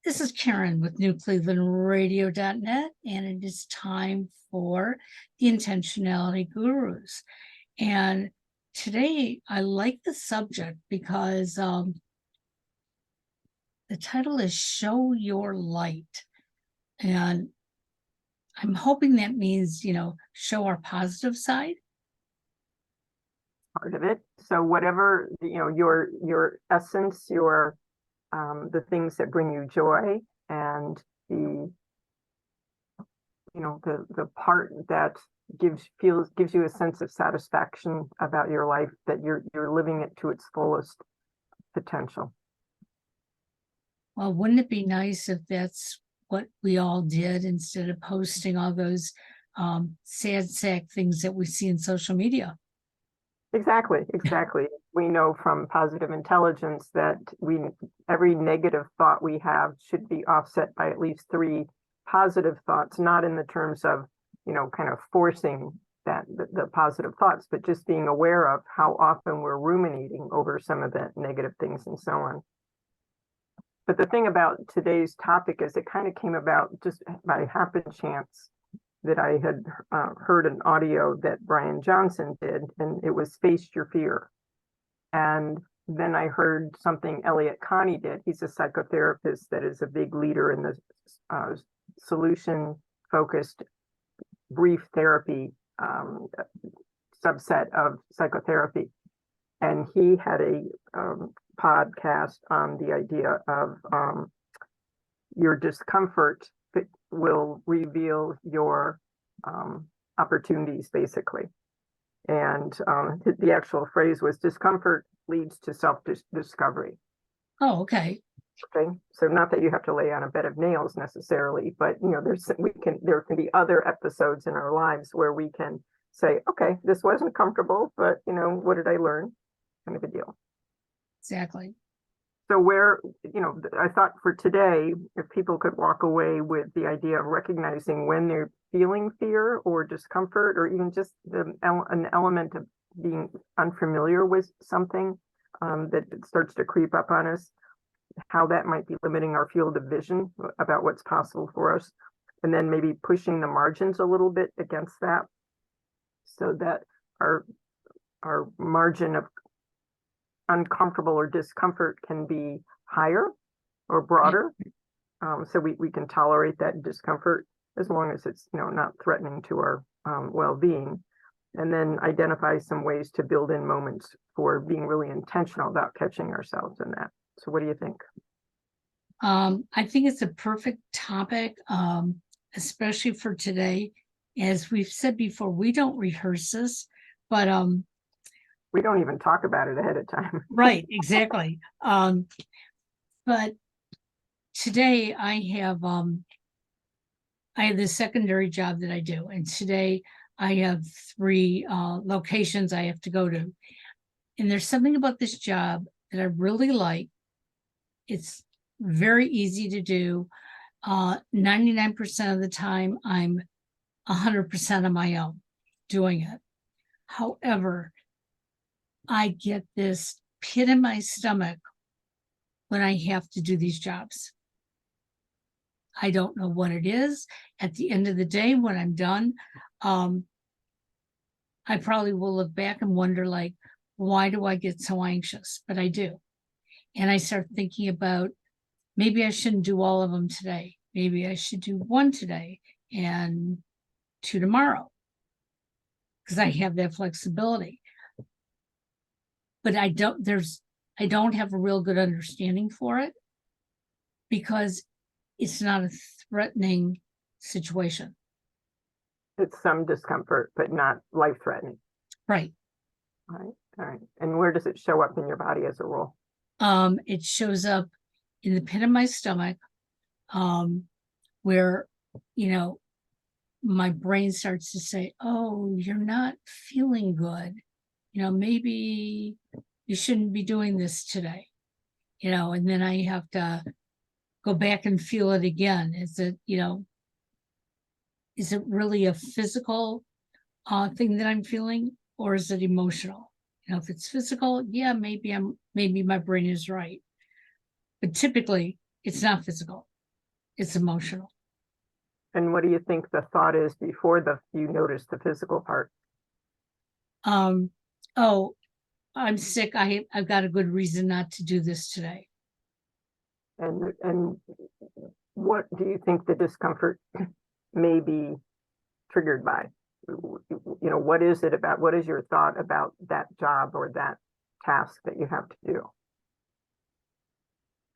This is Karen with newclevelandradio.net, and it is time for the Intentionality Gurus. And today I like the subject because the title is Show Your Light. And I'm hoping that means, show our positive side. Part of it. So whatever, your essence, your the things that bring you joy, and the part that gives you a sense of satisfaction about your life, that you're living it to its fullest potential. Well, wouldn't it be nice if that's what we all did instead of posting all those sad sack things that we see in social media? Exactly. We know from positive intelligence that every negative thought we have should be offset by at least 3 positive thoughts, not in the terms of, kind of forcing the positive thoughts, but just being aware of how often we're ruminating over some of the negative things and so on. But the thing about today's topic is it kind of came about just by happen chance that I had heard an audio that Brian Johnson did, and it was Face Your Fear. And then I heard something Elliot Connie did. He's a psychotherapist that is a big leader in the solution-focused brief therapy subset of psychotherapy. And he had a podcast on the idea of your discomfort will reveal your opportunities, basically. And the actual phrase was, discomfort leads to self-discovery. Oh, okay. Okay, so not that you have to lay on a bed of nails necessarily, but there can be other episodes in our lives where we can say, okay, this wasn't comfortable, but what did I learn? Kind of a deal. Exactly. So I thought for today, if people could walk away with the idea of recognizing when they're feeling fear or discomfort, or even just an element of being unfamiliar with something that starts to creep up on us, how that might be limiting our field of vision about what's possible for us, and then maybe pushing the margins a little bit against that, so that our margin of uncomfortable or discomfort can be higher or broader, so we can tolerate that discomfort as long as it's not threatening to our well-being, and then identify some ways to build in moments for being really intentional about catching ourselves in that. So what do you think? I think it's a perfect topic, especially for today. As we've said before, we don't rehearse this, but we don't even talk about it ahead of time. Right, exactly. But today I have this secondary job that I do, and today I have 3 locations I have to go to. And there's something about this job that I really like. It's very easy to do. 99% of the time, I'm 100% on my own doing it. However, I get this pit in my stomach when I have to do these jobs. I don't know what it is. At the end of the day, when I'm done, I probably will look back and wonder, like, why do I get so anxious? But I do. And I start thinking about, maybe I shouldn't do all of them today. Maybe I should do 1 today and 2 tomorrow, because I have that flexibility. But I don't have a real good understanding for it, because it's not a threatening situation. It's some discomfort, but not life-threatening. Right. All right. And where does it show up in your body as a rule? It shows up in the pit of my stomach, where, my brain starts to say, oh, you're not feeling good. Maybe you shouldn't be doing this today. And then I have to go back and feel it again. Is it really a physical thing that I'm feeling, or is it emotional? If it's physical, yeah, maybe my brain is right. But typically it's not physical, it's emotional. And what do you think the thought is before you notice the physical part? Oh, I'm sick. I've got a good reason not to do this today. And what do you think the discomfort may be triggered by? What is it about? What is your thought about that job or that task that you have to do?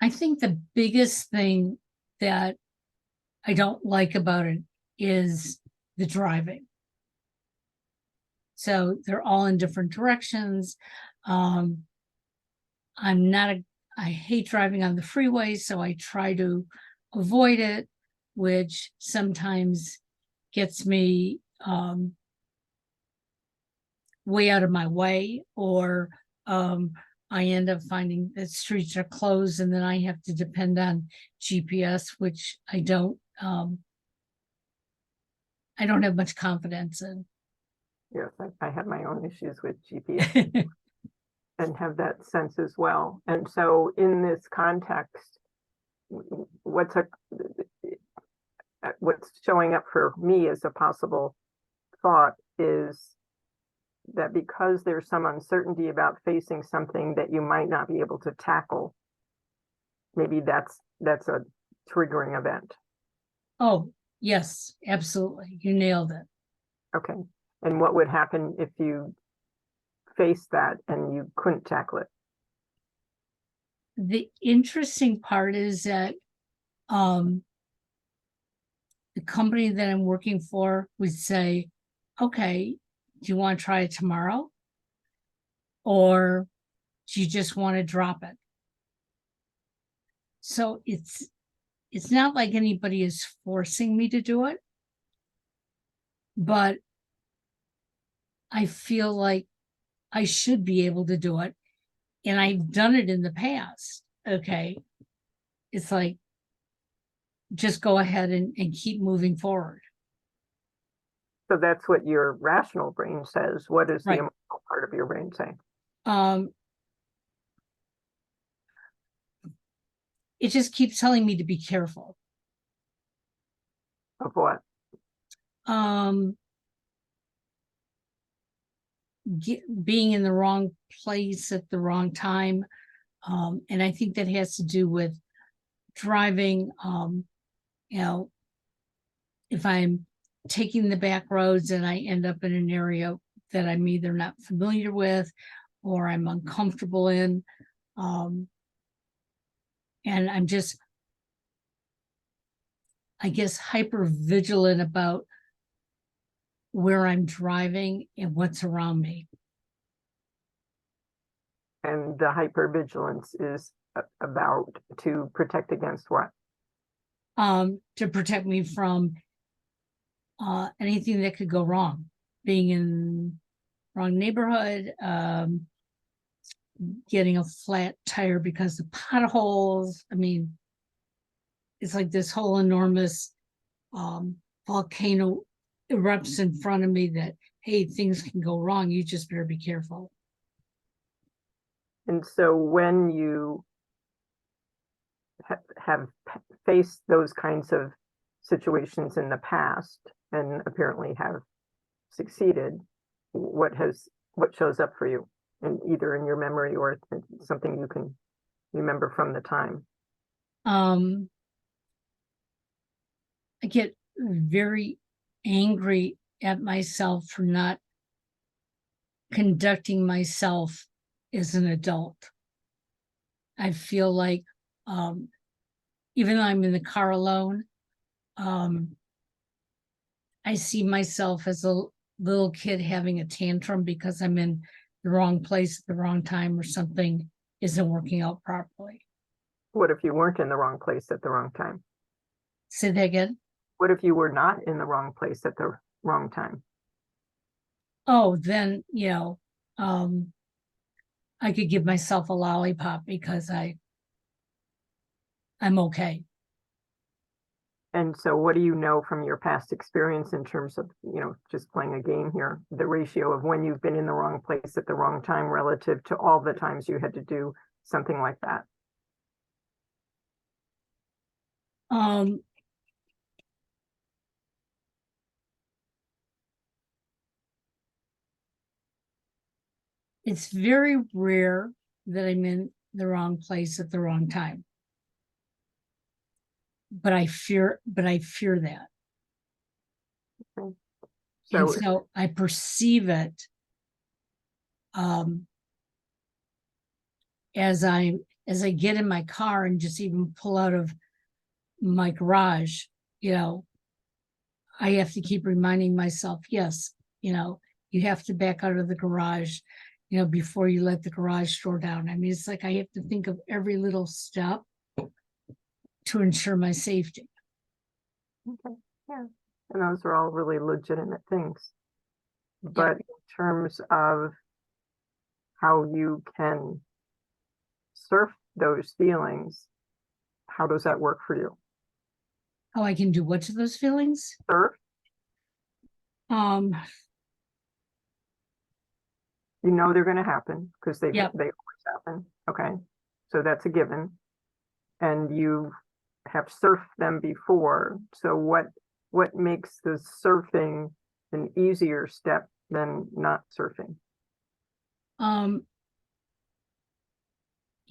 I think the biggest thing that I don't like about it is the driving. So they're all in different directions. I hate driving on the freeway, so I try to avoid it, which sometimes gets me way out of my way, or I end up finding that streets are closed and then I have to depend on GPS, which I don't have much confidence in. Yes, I have my own issues with GPS and have that sense as well. And so in this context, what's showing up for me as a possible thought is that because there's some uncertainty about facing something that you might not be able to tackle, maybe that's a triggering event. Oh, yes, absolutely. You nailed it. Okay. And what would happen if you faced that and you couldn't tackle it? The interesting part is that the company that I'm working for would say, okay, do you want to try it tomorrow? Or do you just want to drop it? So it's not like anybody is forcing me to do it, but I feel like I should be able to do it. And I've done it in the past. Okay. It's like, just go ahead and keep moving forward. So that's what your rational brain says. What does the Right. emotional part of your brain say? It just keeps telling me to be careful. Of what? Being in the wrong place at the wrong time. And I think that has to do with driving. If I'm taking the back roads and I end up in an area that I'm either not familiar with or I'm uncomfortable in, and I'm just, I guess, hyper vigilant about where I'm driving and what's around me. And the hypervigilance is about to protect against what? To protect me from anything that could go wrong, being in wrong neighborhood, getting a flat tire because of potholes. I mean, it's like this whole enormous volcano erupts in front of me that, hey, things can go wrong. You just better be careful. And so when you have faced those kinds of situations in the past and apparently have succeeded, what shows up for you, and either in your memory or something you can remember from the time? I get very angry at myself for not conducting myself as an adult. I feel like even though I'm in the car alone, I see myself as a little kid having a tantrum because I'm in the wrong place at the wrong time or something isn't working out properly. What if you weren't in the wrong place at the wrong time? Say that again. What if you were not in the wrong place at the wrong time? Oh, then, I could give myself a lollipop because I'm okay. And so what do you know from your past experience in terms of, just playing a game here, the ratio of when you've been in the wrong place at the wrong time relative to all the times you had to do something like that? Um, it's very rare that I'm in the wrong place at the wrong time. But I fear that. Okay. And So, so I perceive it um as I get in my car and just even pull out of my garage, you know, I have to keep reminding myself, yes, you know, you have to back out of the garage, you know, before you let the garage door down. I mean, it's like I have to think of every little step to ensure my safety. okay, yeah, and those are all really legitimate things. Yep. But in terms of how you can surf those feelings, how does that work for you? How I can do what to those feelings? Surf, Um, you know they're going to happen because they Yep. always happen. Okay, so that's a given, and you have surfed them before. So what makes the surfing an easier step than not surfing? um,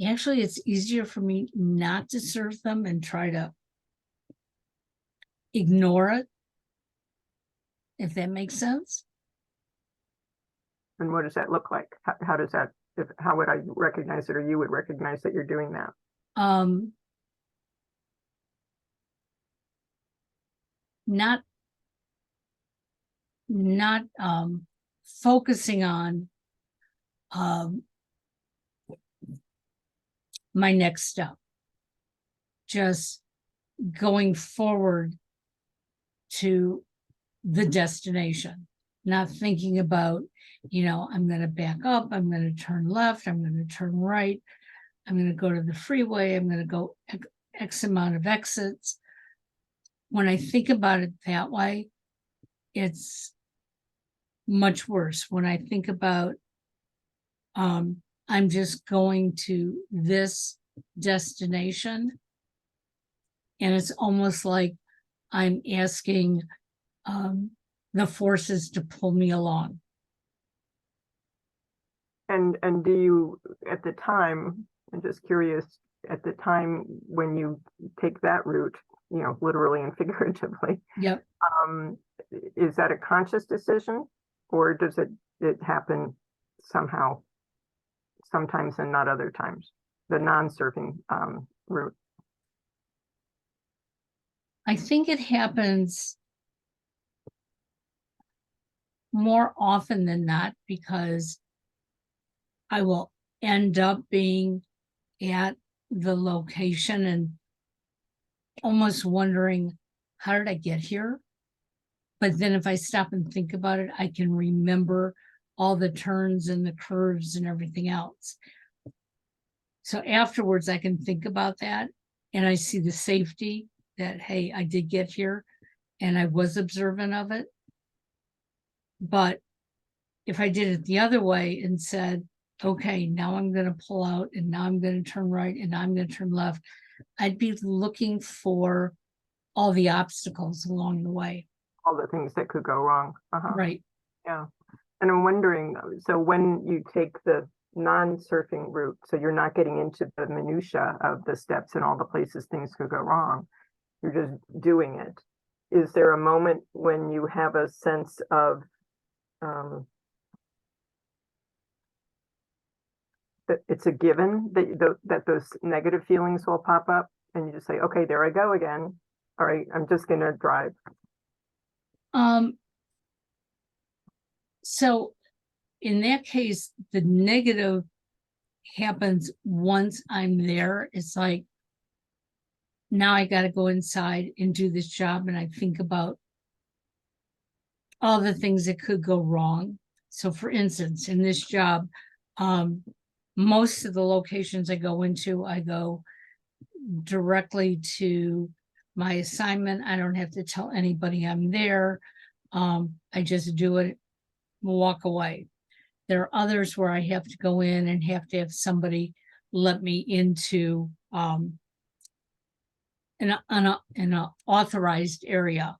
Actually, it's easier for me not to surf them and try to ignore it, if that makes sense. And what does that look like? How does that? How would I recognize it, or you would recognize that you're doing that? Um, not focusing on um my next step, just going forward to the destination, not thinking about, you know, I'm going to back up, I'm going to turn left, I'm going to turn right, I'm going to go to the freeway, I'm going to go X amount of exits. When I think about it that way, it's much worse. When I think about, I'm just going to this destination, and it's almost like I'm asking um, the forces to pull me along. And do you, at the time, I'm just curious, at the time when you take that route, you know, literally and figuratively, Yep. um, is that a conscious decision, or does it happen somehow, sometimes and not other times? The non-surfing route. I think it happens more often than not because I will end up being at the location and almost wondering, how did I get here? But then if I stop and think about it, I can remember all the turns and the curves and everything else. So afterwards, I can think about that and I see the safety that, hey, I did get here and I was observant of it. But if I did it the other way and said, okay, now I'm going to pull out and now I'm going to turn right and now I'm going to turn left, I'd be looking for all the obstacles along the way. All the things that could go wrong. Right. Yeah. And I'm wondering, so when you take the non-surfing route, so you're not getting into the minutia of the steps and all the places things could go wrong, you're just doing it. Is there a moment when you have a sense of that it's a given that those negative feelings will pop up, and you just say, okay, there I go again. All right, I'm just going to drive. So in that case, the negative happens once I'm there. It's like, now I got to go inside and do this job. And I think about all the things that could go wrong. So for instance, in this job, most of the locations I go into, I go directly to my assignment. I don't have to tell anybody I'm there. I just do it, walk away. There are others where I have to go in and have to have somebody let me into an in a authorized area.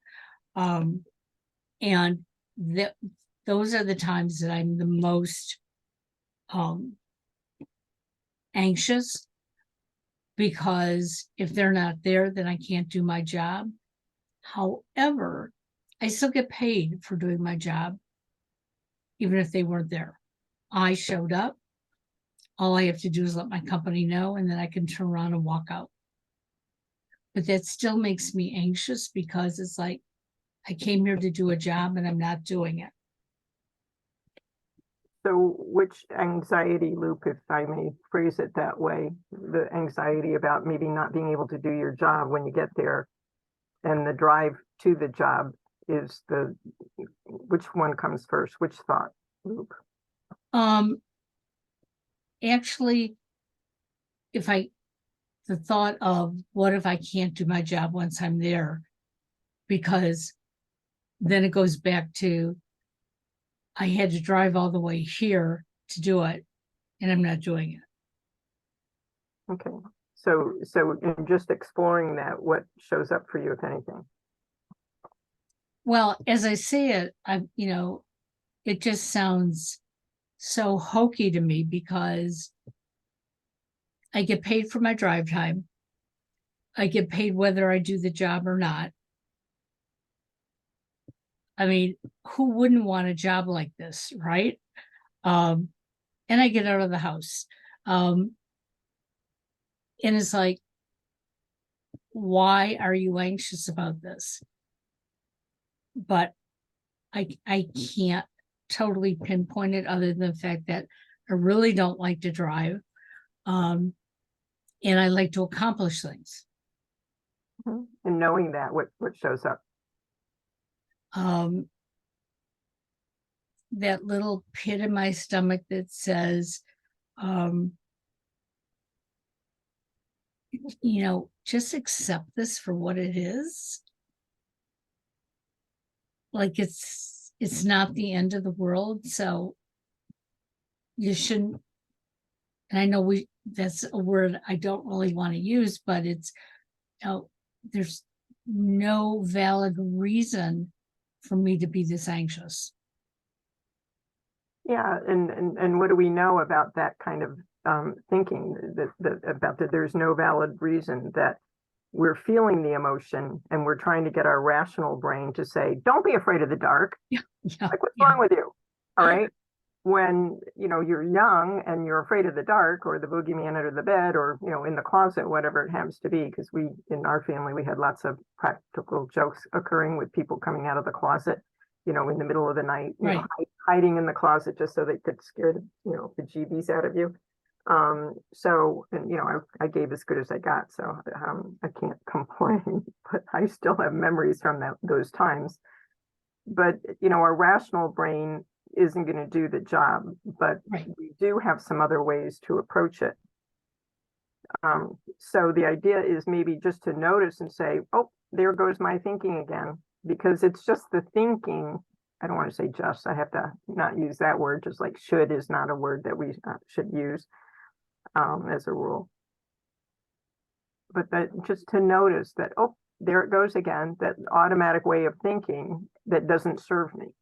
And those are the times that I'm the most anxious, because if they're not there, then I can't do my job. However, I still get paid for doing my job, even if they weren't there. I showed up. All I have to do is let my company know, and then I can turn around and walk out. But that still makes me anxious, because it's like, I came here to do a job and I'm not doing it. So which anxiety loop, if I may phrase it that way, the anxiety about maybe not being able to do your job when you get there, and the drive to the job, is which one comes first? Which thought loop? Actually, the thought of, what if I can't do my job once I'm there? Because then it goes back to, I had to drive all the way here to do it, and I'm not doing it. Okay. So in just exploring that, what shows up for you, if anything? Well, as I say it, it just sounds so hokey to me, because I get paid for my drive time. I get paid whether I do the job or not. I mean, who wouldn't want a job like this, right? And I get out of the house. And it's like, why are you anxious about this? But I can't totally pinpoint it, other than the fact that I really don't like to drive. And I like to accomplish things. Mm-hmm. And knowing that, what shows up? That little pit in my stomach that says, just accept this for what it is. Like, it's not the end of the world. So you shouldn't, and I know that's a word I don't really want to use, but there's no valid reason for me to be this anxious. Yeah, and what do we know about that kind of thinking, that there's no valid reason, that we're feeling the emotion and we're trying to get our rational brain to say, don't be afraid of the dark. Yeah. Like, what's wrong with you? All right. When, you're young and you're afraid of the dark, or the boogeyman under the bed, or, in the closet, whatever it happens to be, because in our family, we had lots of practical jokes occurring with people coming out of the closet, in the middle of the night, Right. hiding in the closet just so they could scare the bejeebies out of you. I gave as good as I got, so I can't complain, but I still have memories from those times. But, our rational brain isn't going to do the job, but Right. we do have some other ways to approach it. So the idea is maybe just to notice and say, oh, there goes my thinking again, because it's just the thinking. I don't want to say just, I have to not use that word, just like should is not a word that we should use as a rule. But that just to notice that, oh, there it goes again, that automatic way of thinking that doesn't serve me.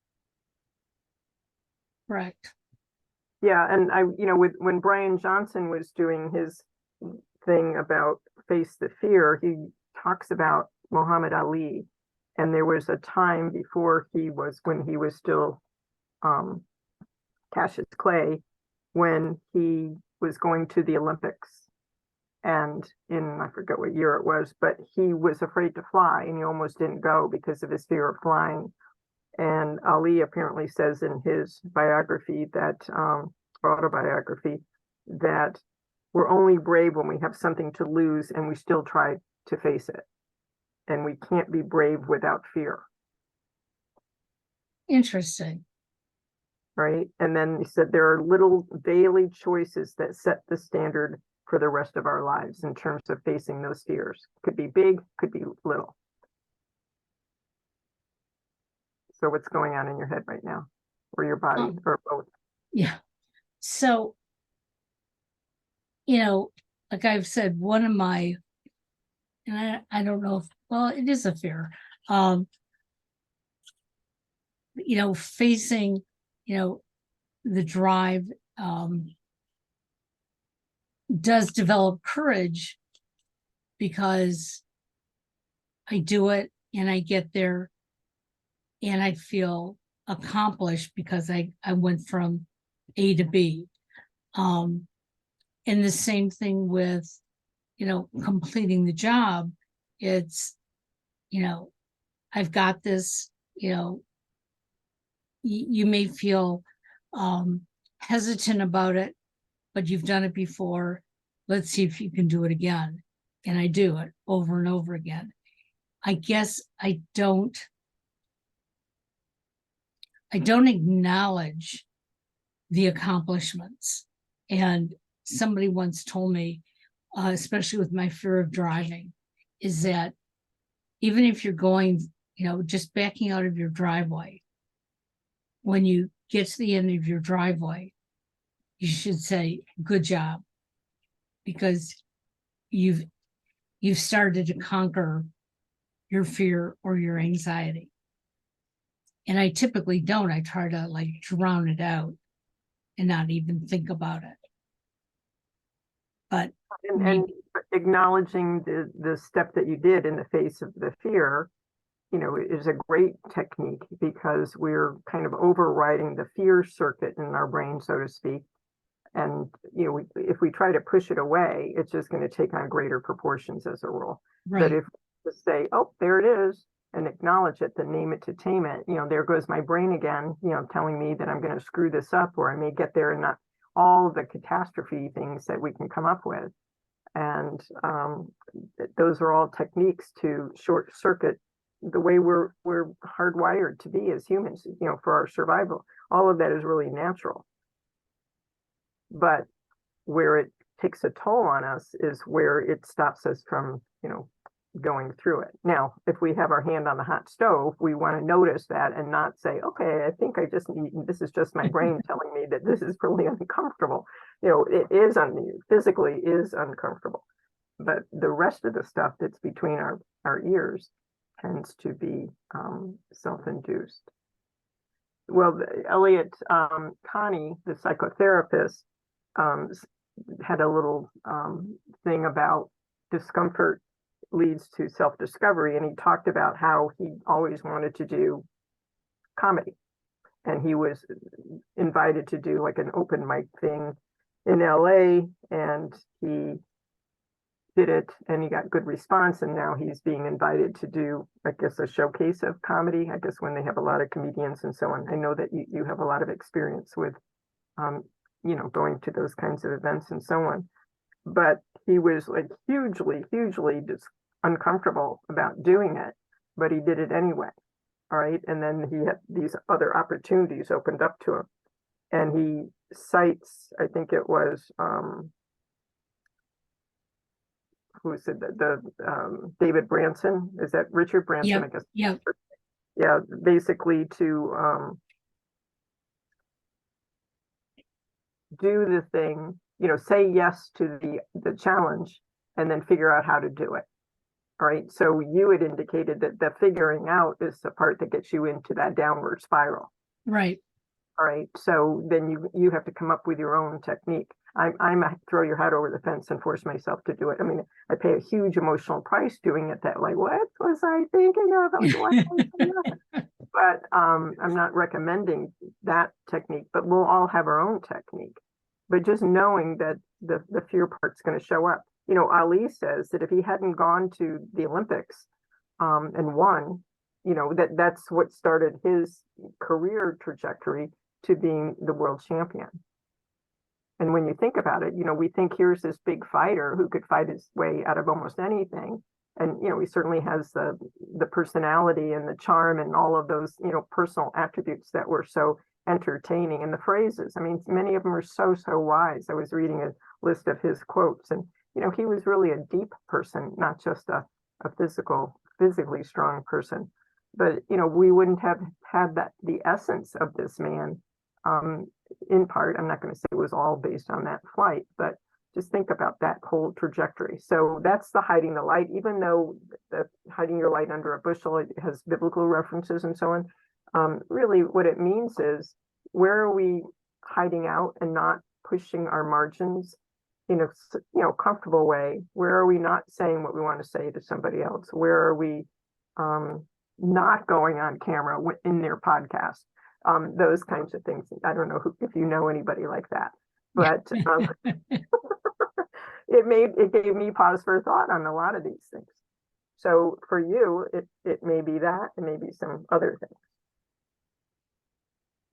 Correct. Yeah, and when Brian Johnson was doing his thing about face the fear, he talks about Muhammad Ali, and there was a time before when he was still Cassius Clay, when he was going to the Olympics, and I forget what year it was, but he was afraid to fly, and he almost didn't go because of his fear of flying. And Ali apparently says in his biography, autobiography, that we're only brave when we have something to lose and we still try to face it. And we can't be brave without fear. Interesting. Right. And then he said there are little daily choices that set the standard for the rest of our lives in terms of facing those fears. Could be big, could be little. So what's going on in your head right now, or your body, or both? Yeah. So, like I've said, one of my, and I don't know if, well, it is a fear. Facing, the drive does develop courage because I do it and I get there and I feel accomplished because I went from A to B. And the same thing with, completing the job. It's, I've got this, you may feel hesitant about it, but you've done it before. Let's see if you can do it again. And I do it over and over again. I guess I don't acknowledge the accomplishments. And somebody once told me, especially with my fear of driving, is that even if you're going, just backing out of your driveway, when you get to the end of your driveway, you should say, good job, because you've started to conquer your fear or your anxiety. And I typically don't. I try to drown it out and not even think about it. But and acknowledging the step that you did in the face of the fear, is a great technique, because we're kind of overriding the fear circuit in our brain, so to speak. And, if we try to push it away, it's just going to take on greater proportions as a rule. right. But if we just say, oh, there it is, and acknowledge it, then name it to tame it, there goes my brain again, telling me that I'm going to screw this up, or I may get there and not all the catastrophe things that we can come up with. And those are all techniques to short circuit the way we're hardwired to be as humans, for our survival. All of that is really natural. But where it takes a toll on us is where it stops us from, going through it. Now, if we have our hand on the hot stove, we want to notice that and not say, okay, I think I just need, this is just my brain telling me that this is really uncomfortable. It is physically is uncomfortable. But the rest of the stuff that's between our ears tends to be self-induced. Well, Elliot Connie, the psychotherapist, had a little thing about discomfort leads to self-discovery, and he talked about how he always wanted to do comedy, and he was invited to do like an open mic thing in LA, and he did it and he got good response, and now he's being invited to do, I guess, a showcase of comedy, I guess, when they have a lot of comedians and so on. I know that you have a lot of experience with going to those kinds of events and so on, but he was like hugely just uncomfortable about doing it, but he did it anyway. All right, and then he had these other opportunities opened up to him, and he cites, I think it was who said that, the David Branson, is that Richard Branson? Yep. I guess. Yep. Yeah, basically to do the thing, say yes to the challenge, and then figure out how to do it. All right, so you had indicated that the figuring out is the part that gets you into that downward spiral. Right. All right, so then you have to come up with your own technique. I'm a throw your hat over the fence and force myself to do it. I mean, I pay a huge emotional price doing it. That like, what was I thinking of? But I'm not recommending that technique. But we'll all have our own technique. But just knowing that the fear part's going to show up. Ali says that if he hadn't gone to the Olympics and won, that's what started his career trajectory to being the world champion. And when you think about it, we think here's this big fighter who could fight his way out of almost anything. And, he certainly has the personality and the charm and all of those, personal attributes that were so entertaining. And the phrases, I mean, many of them are so wise. I was reading a list of his quotes, and, he was really a deep person, not just a physically strong person. But, we wouldn't have had the essence of this man, in part. I'm not going to say it was all based on that flight, but just think about that whole trajectory. So that's the hiding the light, even though the hiding your light under a bushel, it has biblical references and so on. Really what it means is, where are we hiding out and not pushing our margins in a comfortable way? Where are we not saying what we want to say to somebody else? Where are we not going on camera in their podcast? Those kinds of things. I don't know if you know anybody like that, but it gave me pause for thought on a lot of these things. So for you, it may be that, and maybe some other things.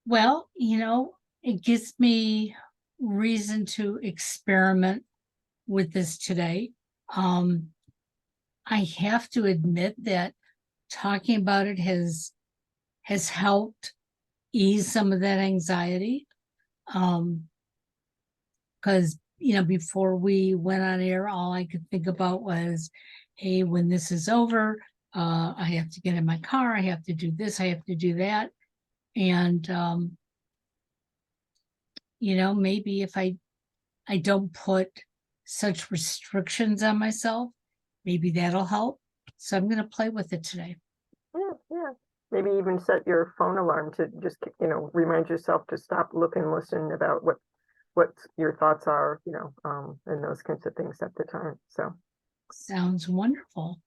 Well, it gives me reason to experiment with this today. I have to admit that talking about it has helped ease some of that anxiety. Because, before we went on air, all I could think about was, hey, when this is over, I have to get in my car, I have to do this, I have to do that. And, maybe if I don't put such restrictions on myself, maybe that'll help. So I'm going to play with it today. Yeah. Maybe even set your phone alarm to just, remind yourself to stop, look, and listen about what your thoughts are, and those kinds of things at the time. So sounds wonderful.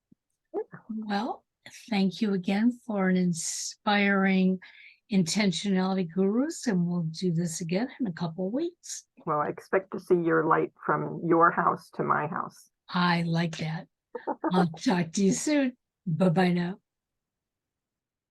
Yeah. Well, thank you again for an inspiring intentionality gurus, and we'll do this again in a couple of weeks. Well, I expect to see your light from your house to my house. I like that. I'll talk to you soon. Bye-bye now.